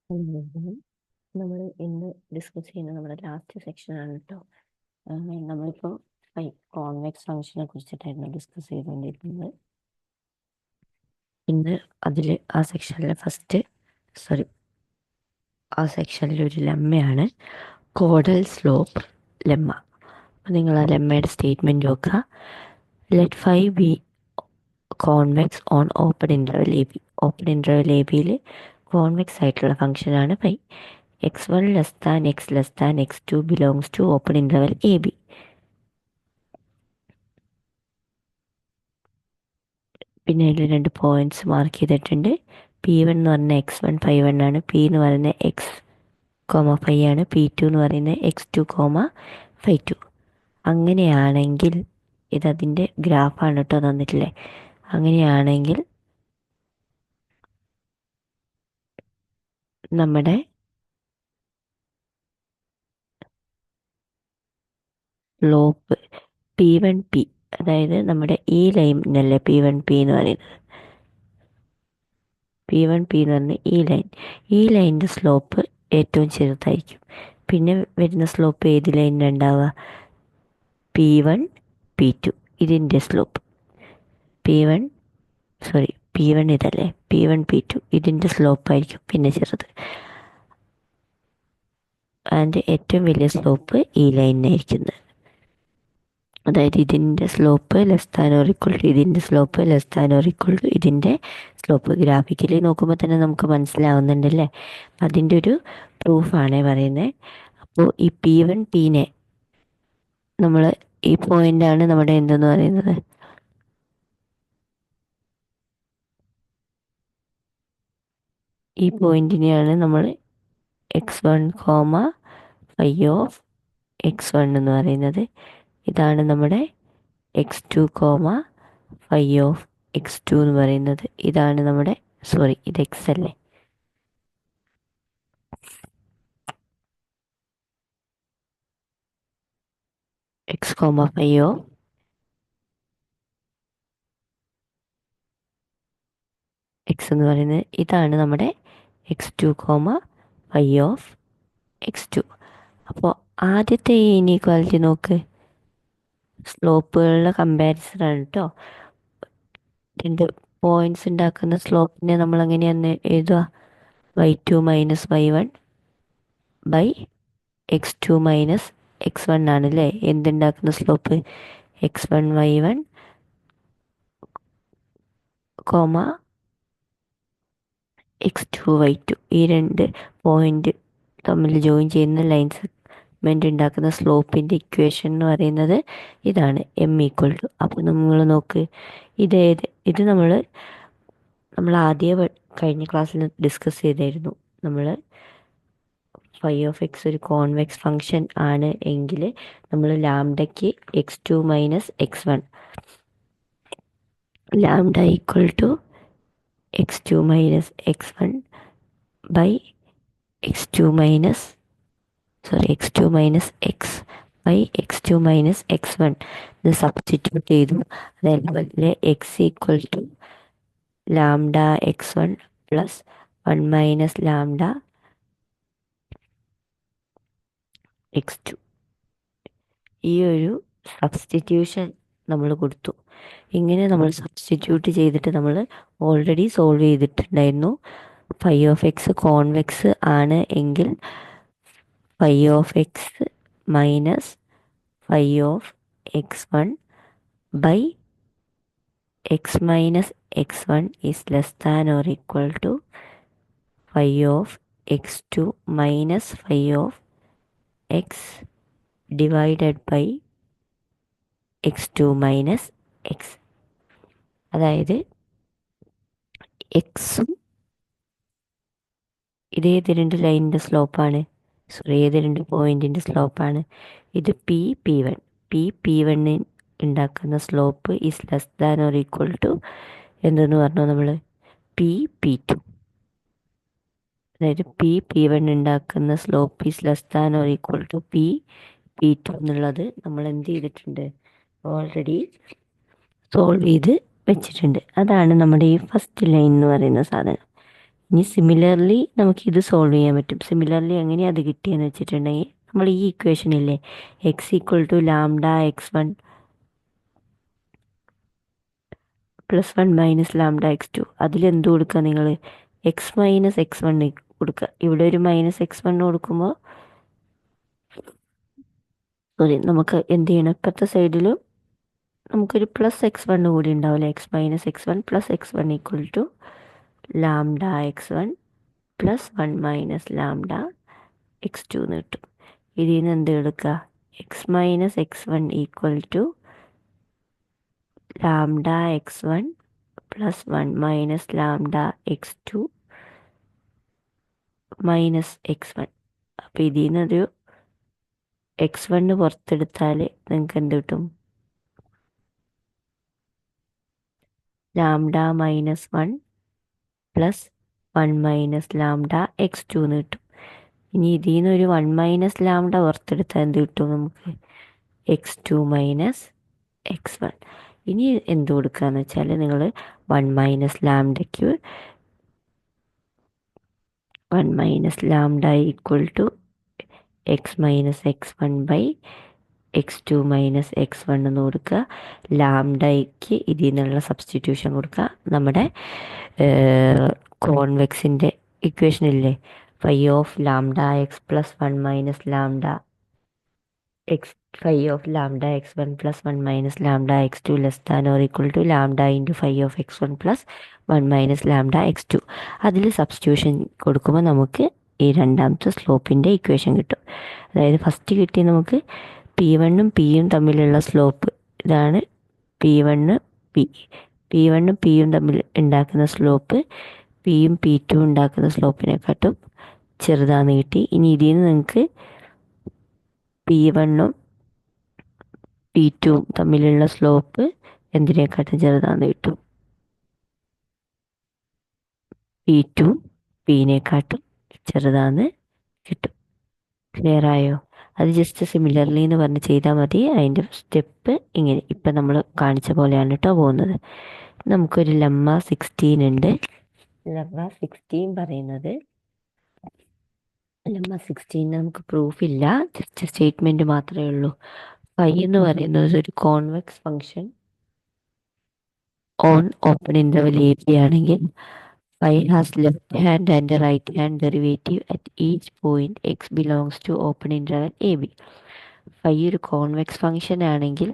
നമ്മൾ ഇന്ന് ഡിസ്കസ് ചെയ്യുന്ന നമ്മുടെ ലാസ്റ്റ് സെക്ഷനാണ് കേട്ടോ. നമ്മളിപ്പോൾ കോൺവെക്സ് ഫംഗ്ഷനെ കുറിച്ചിട്ടായിരുന്നു ഡിസ്കസ് ചെയ്തുകൊണ്ടിരിക്കുന്നത്. ഇന്ന് അതിൽ ആ സെക്ഷനിൽ ഒരു ലെമ്മയാണ് കോഡൽ സ്ലോപ്പ് ലെമ്മ. അപ്പം നിങ്ങൾ ആ ലെമ്മയുടെ സ്റ്റേറ്റ്മെൻറ്റ് നോക്കുക. Let phi B convex on open interval A B. Open interval A ബിയിൽ കോൺവെക്സ് ആയിട്ടുള്ള ഫംഗ്ഷനാണ് phi. x1 less than x less than x2 belongs to open interval AB. പിന്നെ അതിൽ 2 പോയിന്റ്സ് മാർക്ക് ചെയ്തിട്ടുണ്ട്. P1 എന്ന് പറയുന്നത് x1 5 ആണ്, P എന്ന് പറയുന്നത് x, 5 ആണ്, P2 എന്ന് പറയുന്നത് x2, 5 അങ്ങനെയാണെങ്കിൽ ഇതതിൻ്റെ ഗ്രാഫാണ് കേട്ടോ തന്നിട്ടില്ലേ. അങ്ങനെയാണെങ്കിൽ നമ്മുടെ സ്ലോപ്പ് P1P, അതായത് നമ്മുടെ ഈ ലൈനല്ലേ P1P എന്ന് പറയുന്നത്. P1P എന്ന് പറഞ്ഞ ഈ ലൈനിൻ്റെ സ്ലോപ്പ് ഏറ്റവും ചെറുതായിരിക്കും. പിന്നെ വരുന്ന സ്ലോപ്പ് ഏത് ലൈനിലാണ് ഉണ്ടാവുക? P1 P2 ഇതിൻ്റെ സ്ലോപ്പ് P1 ഇതല്ലേ, P1 P2 ഇതിൻ്റെ സ്ലോപ്പായിരിക്കും പിന്നെ ചെറുത്. അതിൻ്റെ ഏറ്റവും വലിയ സ്ലോപ്പ് ഈ ലൈനിനായിരിക്കുന്നത്. അതായത് ഇതിൻ്റെ slope less than or equal to ഇതിൻ്റെ slope less than or equal to ഇതിൻ്റെ സ്ലോപ്പ്. ഗ്രാഫിക്കലി നോക്കുമ്പോൾ തന്നെ നമുക്ക് മനസ്സിലാവുന്നുണ്ടല്ലേ. അതിൻ്റെ ഒരു പ്രൂഫാണേ പറയുന്നത്. അപ്പോൾ ഈ P1 Pനെ നമ്മൾ ഈ പോയിൻ്റാണ് നമ്മുടെ എന്തെന്ന് പറയുന്നത്, ഈ പോയിന്റിനെയാണ് നമ്മൾ x1, ഫൈ ഓഫ് x1 എന്ന് പറയുന്നത്. ഇതാണ് നമ്മുടെ x2, ഫൈ ഓഫ് x2 എന്ന് പറയുന്നത്. ഇതാണ് നമ്മുടെ ഇത് x അല്ലേ. x, ഫൈ ഓഫ് x എന്ന് പറയുന്നത് ഇതാണ് നമ്മുടെ x2, ഫൈ ഓഫ് x2. അപ്പോൾ ആദ്യത്തെ ഈ ഇനീക്വാലിറ്റി നോക്ക്, സ്ലോപ്പുകളുടെ കമ്പാരിസൺ ആണ് കേട്ടോ. 2 പോയിന്റ്സ് ഉണ്ടാക്കുന്ന സ്ലോപ്പിനെ നമ്മൾ എങ്ങനെയാണ് എഴുതുക? y2 minus y1 by x2 minus x1 ആണല്ലേ എന്തുണ്ടാക്കുന്ന slope. x1 y1 x2 y2 ഈ 2 പോയിന്റ് തമ്മിൽ ജോയിൻ ചെയ്യുന്ന ലൈൻ സെഗ്മെന്റ് ഉണ്ടാക്കുന്ന സ്ലോപ്പിൻ്റെ ഇക്വേഷൻ എന്ന് പറയുന്നത് ഇതാണ് m=. അപ്പോൾ നമ്മൾ നോക്ക്, ഇത് നമ്മൾ ആദ്യം കഴിഞ്ഞ ക്ലാസ്സിൽ ഡിസ്കസ് ചെയ്തായിരുന്നു. നമ്മൾ ഫൈ ഓഫ് എക്സ് ഒരു കോൺവെക്സ് ഫംഗ്ഷൻ ആണ് എങ്കിൽ നമ്മൾ ലാംഡയ്ക്ക് x2 minus x1, lambda equal to x2 minus x1 by x2 minus x by x2 minus x1 ഇത് സബ്സ്റ്റിറ്റ്യൂട്ട് ചെയ്തു. അതേപോലെ x equal to lambda x1 plus 1 minus lambda x2 ഈ ഒരു സബ്സ്റ്റിറ്റ്യൂഷൻ നമ്മൾ കൊടുത്തു. ഇങ്ങനെ നമ്മൾ സബ്സ്റ്റിറ്റ്യൂട്ട് ചെയ്തിട്ട് നമ്മൾ ഓൾറെഡി സോൾവ് ചെയ്തിട്ടുണ്ടായിരുന്നു. ഫൈ ഓഫ് എക്സ് കോൺവെക്സ് ആണ് എങ്കിൽ phi of x minus phi of x1 by x minus x1 is less than or equal to phi of x2 minus phi of x divided by x2 minus x. അതായത് എക്സും ഏത് 2 ലൈനിൻ്റെ സ്ലോപ്പാണ്, ഏത് 2 പോയിന്റിൻ്റെ സ്ലോപ്പാണ്. ഇത് P1 ഉണ്ടാക്കുന്ന slope is less than or equal to എന്തെന്ന് പറഞ്ഞു നമ്മൾ P2. അതായത് P1 ഉണ്ടാക്കുന്ന slope is less than or equal to P2 എന്നുള്ളത് നമ്മൾ എന്ത് ചെയ്തിട്ടുണ്ട്, ഓൾറെഡി സോൾവ് ചെയ്ത് വെച്ചിട്ടുണ്ട്. അതാണ് നമ്മുടെ ഈ ഫസ്റ്റ് ലൈൻ എന്ന് പറയുന്ന സാധനം. ഇനി സിമിലർലി നമുക്കിത് സോൾവ് ചെയ്യാൻ പറ്റും. സിമിലർലി എങ്ങനെയാണ് അത് കിട്ടിയെന്ന് വെച്ചിട്ടുണ്ടെങ്കിൽ നമ്മൾ ഈ ഇക്വേഷനില്ലേ X equal to lambda X one plus one minus lambda X two അതിലെന്ത് കൊടുക്കുക നിങ്ങൾ എക്സ് മൈനസ് എക്സ് വൺ കൊടുക്കുക. ഇവിടെ ഒരു മൈനസ് എക്സ് വൺ കൊടുക്കുമ്പോൾ സോറി നമുക്ക് എന്ത് ചെയ്യണം, ഇപ്പുറത്തെ സൈഡിലും നമുക്കൊരു പ്ലസ് എക്സ് വൺ കൂടി ഉണ്ടാവില്ല. X minus X one plus x one equal to lambda X one plus one minus lambda X two എന്ന് കിട്ടും. ഇതിൽ നിന്ന് എന്ത് എടുക്കുക, x minus X one equal to lambda X one plus one minus lambda X two minus X one. അപ്പോൾ ഇതിൽ നിന്നൊരു x one പുറത്തെടുത്താൽ നിങ്ങൾക്ക് എന്ത് കിട്ടും, lambda minus one plus one minus lambda X two എന്ന് കിട്ടും. ഇനി ഇതിൽ നിന്ന് ഒരു വൺ മൈനസ് ലാംഡ പുറത്തെടുത്താൽ എന്ത് കിട്ടും നമുക്ക്, X two minus X one. ഇനി എന്ത് കൊടുക്കുകയെന്ന് വെച്ചാൽ നിങ്ങൾ വൺ മൈനസ് ലാംഡയ്ക്ക് one minus lambda equal to X minus X one by X two minus X one എന്ന് കൊടുക്കുക. ലാംഡയ്ക്ക് ഇതിൽ നിന്നുള്ള സബ്സ്റ്റിറ്റ്യൂഷൻ കൊടുക്കുക. നമ്മുടെ കോൺവെക്സിൻ്റെ ഇക്വേഷൻ ഇല്ലേ, phi of lambda X plus one minus lambda X phi of lambda X one plus one minus lambda X two less than or equal to lambda into phi of x one plus one minus lambda X two. അതിൽ substitution കൊടുക്കുമ്പോൾ നമുക്ക് ഈ രണ്ടാമത്തെ സ്ലോപ്പിൻ്റെ equation കിട്ടും. അതായത് first കിട്ടിയ നമുക്ക് P വണ്ണും പിയും തമ്മിലുള്ള സ്ലോപ്പ് ഇതാണ്. പി വണ്ണ് പി വണ്ണും പിയും തമ്മിൽ ഉണ്ടാക്കുന്ന സ്ലോപ്പ് പിയും പി ടു ഉണ്ടാക്കുന്ന സ്ലോപ്പിനെക്കാട്ടും ചെറുതാന്ന് കിട്ടി. ഇനി ഇതിൽ നിന്ന് നിങ്ങൾക്ക് പി വണ്ണും പി ടുവും തമ്മിലുള്ള സ്ലോപ്പ് എന്തിനേക്കാട്ടും ചെറുതാന്ന് കിട്ടും, പി ടു പിന്നെക്കാട്ടും ചെറുതാന്ന് കിട്ടും. ക്ലിയർ ആയോ? അത് ജസ്റ്റ് സിമിലർലി എന്ന് പറഞ്ഞ് ചെയ്താൽ മതി. അതിൻ്റെ സ്റ്റെപ്പ് ഇങ്ങനെ ഇപ്പം നമ്മൾ കാണിച്ച പോലെയാണ് കേട്ടോ പോകുന്നത്. നമുക്കൊരു ലെമ്മ 16 ഉണ്ട്. ലെമ്മ 16 പറയുന്നത്, ലെമ്മ 16 നമുക്ക് പ്രൂഫില്ല, ജസ്റ്റ് സ്റ്റേറ്റ്മെൻറ്റ് മാത്രമേ ഉള്ളൂ. ഫൈ എന്ന് പറയുന്നത് ഒരു convex function on open interval A B ആണെങ്കിൽ phi has left hand and right hand derivative at each point X belongs to open interval A B. Phi ഒരു convex function ആണെങ്കിൽ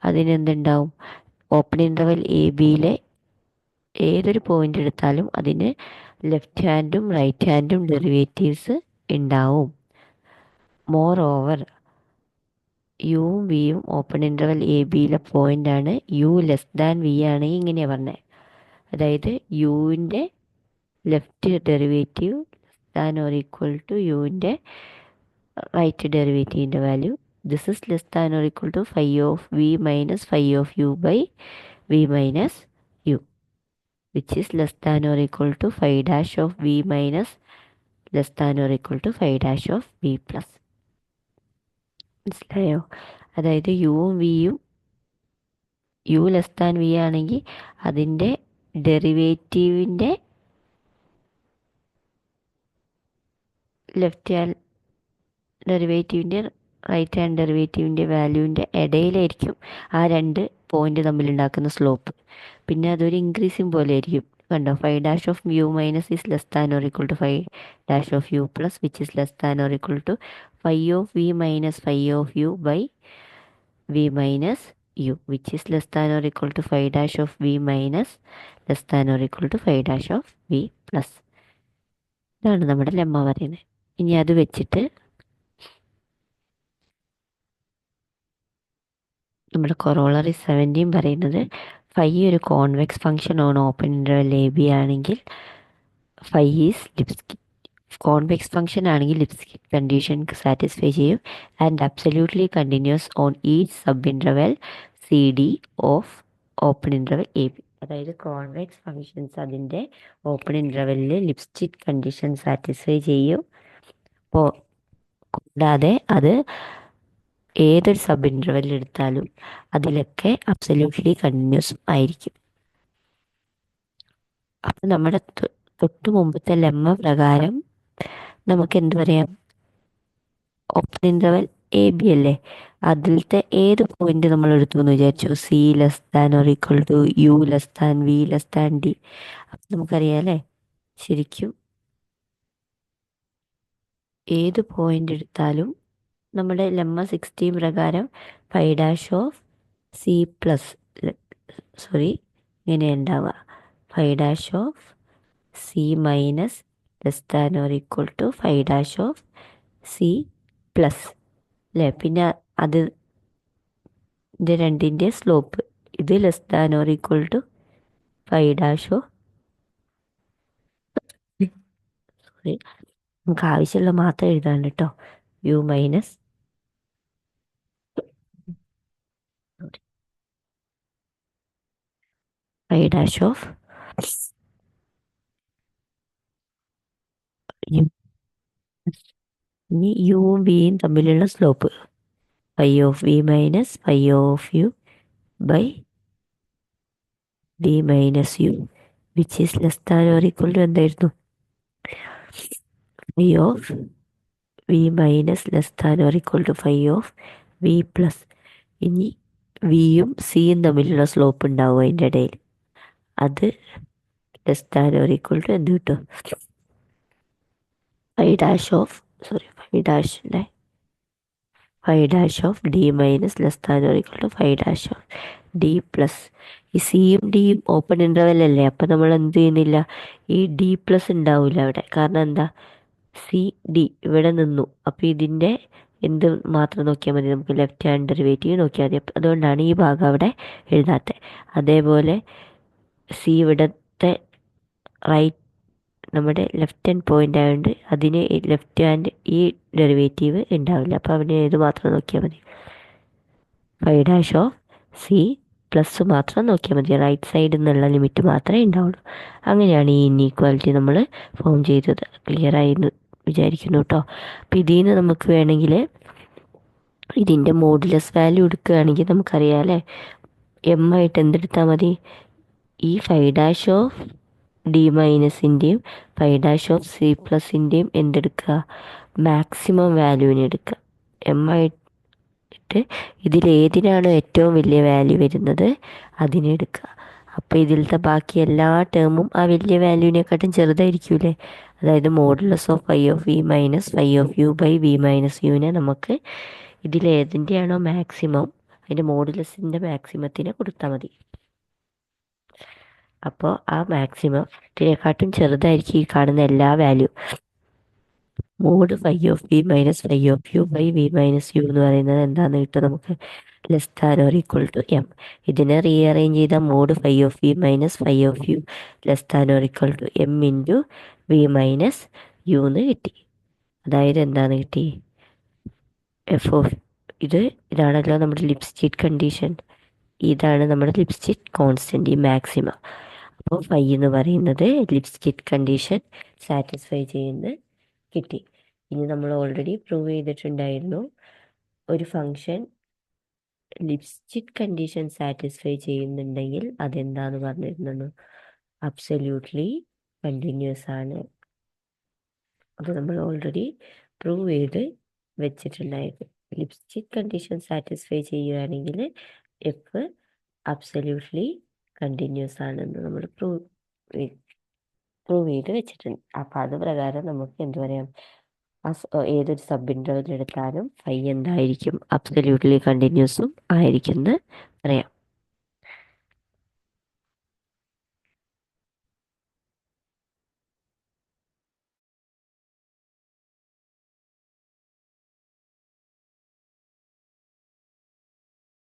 അതിനെന്തുണ്ടാവും, open interval A ബിയിലെ ഏതൊരു point എടുത്താലും അതിന് left ഹാൻഡും right ഹാൻഡും derivatives ഉണ്ടാവും. More over യുവും വിയും ഓപ്പൺ ഇൻ്റർവൽ എ ബിയിലെ പോയിൻ്റാണ്. യു ലെസ് ദാൻ വി ആണെങ്കിൽ ഇങ്ങനെയാണ് പറഞ്ഞത്. അതായത് യുവിൻ്റെ left derivative less than or equal to യുവിൻ്റെ റൈറ്റ് ഡെറിവേറ്റീവിൻ്റെ value. This is less than or equal to phi of V minus phi of U by V minus U, which is less than or equal to phi dash of V minus less than or equal to phi dash of V plus. മനസ്സിലായോ? അതായത് യുവും വിയും U less than V ആണെങ്കിൽ അതിൻ്റെ ഡെറിവേറ്റീവിൻ്റെ left hand ഡെറിവേറ്റീവിൻ്റെ right hand ഡെറിവേറ്റീവിൻ്റെ വാല്യൂവിൻ്റെ ഇടയിലായിരിക്കും ആ രണ്ട് point തമ്മിലുണ്ടാക്കുന്ന slope. പിന്നെ അതൊരു increasing പോലെ ആയിരിക്കും. കണ്ടോ, phi dash of u minus is less than or equal to phi dash of u plus which is less than or equal to phi of V minus phi of U by V minus U, which is less than or equal to phi dash of V minus less than or equal to phi dash of V plus. ഇതാണ് നമ്മുടെ lemma പറയുന്നത്. ഇനി അത് വെച്ചിട്ട് നമ്മുടെ corollary 17 പറയുന്നത് phi ഒരു convex function on open interval A B ആണെങ്കിൽ ഫൈ ഈസ് ലിപ്സ്കി കോൺവെക്സ് ഫംഗ്ഷൻ ആണെങ്കിൽ ലിപ്സ്കി കണ്ടീഷൻ സാറ്റിസ്ഫൈ ചെയ്യും and absolutely continuous on each sub interval C D of open interval A B. അതായത് കോൺവെക്സ് ഫംഗ്ഷൻസ് അതിൻ്റെ open ഇൻ്റർവെല്ലിൽ lipstick condition satisfy ചെയ്യും. അപ്പോൾ കൂടാതെ അത് ഏതൊരു സബ് ഇൻ്റർവെൽ എടുത്താലും അതിലൊക്കെ അബ്സല്യൂട്ട്ലി കണ്ടിന്യൂസ് ആയിരിക്കും. അപ്പം നമ്മുടെ തൊട്ട് മുമ്പത്തെ ലെമ്മ പ്രകാരം നമുക്ക് എന്ത് പറയാം, ഓപ്പൺ ഇന്റർവെൽ എ ബി അല്ലേ, അതിലത്തെ ഏത് പോയിന്റ് നമ്മൾ എടുത്തു എന്ന് വിചാരിച്ചു, c less than or equal to u less than v less than d. അപ്പം നമുക്കറിയാം അല്ലേ, ശരിക്കും ഏത് പോയിന്റ് എടുത്താലും നമ്മുടെ ലെമ്മ 16 പ്രകാരം phi dash of c plus, sorry, ഇങ്ങനെ ഉണ്ടാവുക, phi dash of c minus less than or equal to phi dash of c plus അല്ലേ. പിന്നെ അത് ഇത് രണ്ടിൻ്റെ സ്ലോപ്പ്, ഇത് less than or equal to phi dash of, sorry, നമുക്ക് ആവശ്യമുള്ള മാത്രം എഴുതാൻ കേട്ടോ, u minus phi dash of u. ഇനി യുവും വിയും തമ്മിലുള്ള slope phi of V minus phi of U by V minus U which is less than or equal to എന്തായിരുന്നു, phi of V minus less than or equal to phi of V plus. ഇനി വിയും സിയും തമ്മിലുള്ള slope ഉണ്ടാവും അതിൻ്റെ ഇടയിൽ, അത് less than or equal to എന്ത് കിട്ടും, phi dash of, sorry, phi dash of D minus less than or equal to phi dash of D plus. ഈ സിയും ഡിയും ഓപ്പൺ ഇൻ്റർവെൽ അല്ലേ, അപ്പം നമ്മൾ എന്ത് ചെയ്യുന്നില്ല, ഈ ഡി പ്ലസ് ഉണ്ടാവില്ല അവിടെ. കാരണം എന്താ, സി ഡി ഇവിടെ നിന്നു, അപ്പോൾ ഇതിൻ്റെ എന്ത് മാത്രം നോക്കിയാൽ മതി, നമുക്ക് ലെഫ്റ്റ് ഹാൻഡ് ഡെറിവേറ്റീവ് നോക്കിയാൽ മതി. അതുകൊണ്ടാണ് ഈ ഭാഗം അവിടെ എഴുതാത്തത്. അതേപോലെ സി ഇവിടത്തെ റൈറ്റ്, നമ്മുടെ ലെഫ്റ്റ് ഹാൻഡ് പോയിന്റ് ആയതുകൊണ്ട് അതിന് ലെഫ്റ്റ് ഹാൻഡ് ഈ ഡെറിവേറ്റീവ് ഉണ്ടാവില്ല, അപ്പോൾ അവന് ഏത് മാത്രം നോക്കിയാൽ മതി, phi dash of c plus മാത്രം നോക്കിയാൽ മതി, റൈറ്റ് സൈഡിൽ നിന്നുള്ള ലിമിറ്റ് മാത്രമേ ഉണ്ടാവുള്ളൂ. അങ്ങനെയാണ് ഈ ഇൻഈക്വാലിറ്റി നമ്മൾ ഫോം ചെയ്തത്. ക്ലിയർ ആയി എന്ന് വിചാരിക്കുന്നു കേട്ടോ. അപ്പോൾ ഇതിൽ നിന്ന് നമുക്ക് വേണമെങ്കിൽ ഇതിൻ്റെ മോഡുലസ് വാല്യൂ എടുക്കുകയാണെങ്കിൽ നമുക്കറിയാം അല്ലേ, എം ആയിട്ട് എന്തെടുത്താൽ മതി, ഈ ഫൈ ഡാഷ് ഓഫ് ഡി മൈനസിൻ്റെയും ഫൈ ഡാഷ് ഓഫ് സി പ്ലസിൻ്റെയും എന്തെടുക്കുക, മാക്സിമം വാല്യൂവിനെ എടുക്കുക. എം ആയിട്ട് ഇതിലേതിനാണോ ഏറ്റവും വലിയ വാല്യൂ വരുന്നത് അതിനെ എടുക്കുക. അപ്പോൾ ഇതിലത്തെ ബാക്കി എല്ലാ ടേമും ആ വലിയ വാല്യൂവിനെക്കാട്ടും ചെറുതായിരിക്കൂലേ. അതായത് modulus of phi of V minus phi of U by V minus യുവിനെ നമുക്ക് ഇതിലേതിൻ്റെയാണോ മാക്സിമം അതിൻ്റെ മോഡുലസിൻ്റെ മാക്സിമത്തിനെ കൊടുത്താൽ മതി. അപ്പോൾ ആ മാക്സിമത്തിനെക്കാട്ടും ചെറുതായിരിക്കും ഈ കാണുന്ന എല്ലാ value. Mod phi of V minus phi of U by V minus u എന്ന് പറയുന്നത് എന്താണെന്ന് കിട്ടും നമുക്ക്, less than or equal to M. ഇതിനെ റീഅറേഞ്ച് ചെയ്ത mod phi of V minus phi of u less than or equal to M into v minus u എന്ന് കിട്ടി. അതായത് എന്താണ് കിട്ടി, എഫ് ഓഫ് ഇതാണല്ലോ നമ്മുടെ ലിപ്സ്റ്റിക് കണ്ടീഷൻ, ഇതാണ് നമ്മുടെ ലിപ്സ്റ്റിക് കോൺസ്റ്റൻറ്റ്, ഈ മാക്സിമം. അപ്പോൾ ഫൈ എന്ന് പറയുന്നത് ലിപ്സ്റ്റിക് കണ്ടീഷൻ സാറ്റിസ്ഫൈ ചെയ്യുന്ന കിട്ടി. ഇനി നമ്മൾ ഓൾറെഡി പ്രൂവ് ചെയ്തിട്ടുണ്ടായിരുന്നു, ഒരു ഫങ്ഷൻ ലിപ്സ്റ്റിക് കണ്ടീഷൻ സാറ്റിസ്ഫൈ ചെയ്യുന്നുണ്ടെങ്കിൽ അതെന്താന്ന് പറഞ്ഞിരുന്നു, അബ്സല്യൂട്ട്ലി കണ്ടിന്യൂസ് ആണ്. അത് നമ്മൾ ഓൾറെഡി പ്രൂവ് ചെയ്ത് വെച്ചിട്ടുണ്ടായിരുന്നു. ലിപ്സ്റ്റിക് കണ്ടീഷൻ സാറ്റിസ്ഫൈ ചെയ്യുകയാണെങ്കിൽ എഫ് അബ്സല്യൂട്ട്ലി കണ്ടിന്യൂസ് ആണെന്ന് നമ്മൾ പ്രൂവ് ചെയ്ത് വെച്ചിട്ടുണ്ട്. അപ്പോൾ അത് പ്രകാരം നമുക്ക് എന്ത് പറയാം, ഏതൊരു സബ് ഇൻ്റർവെൽ എടുത്താലും ഫൈ എന്തായിരിക്കും, അബ്സല്യൂട്ട്ലി കണ്ടിന്യൂസും ആയിരിക്കും എന്ന് പറയാം.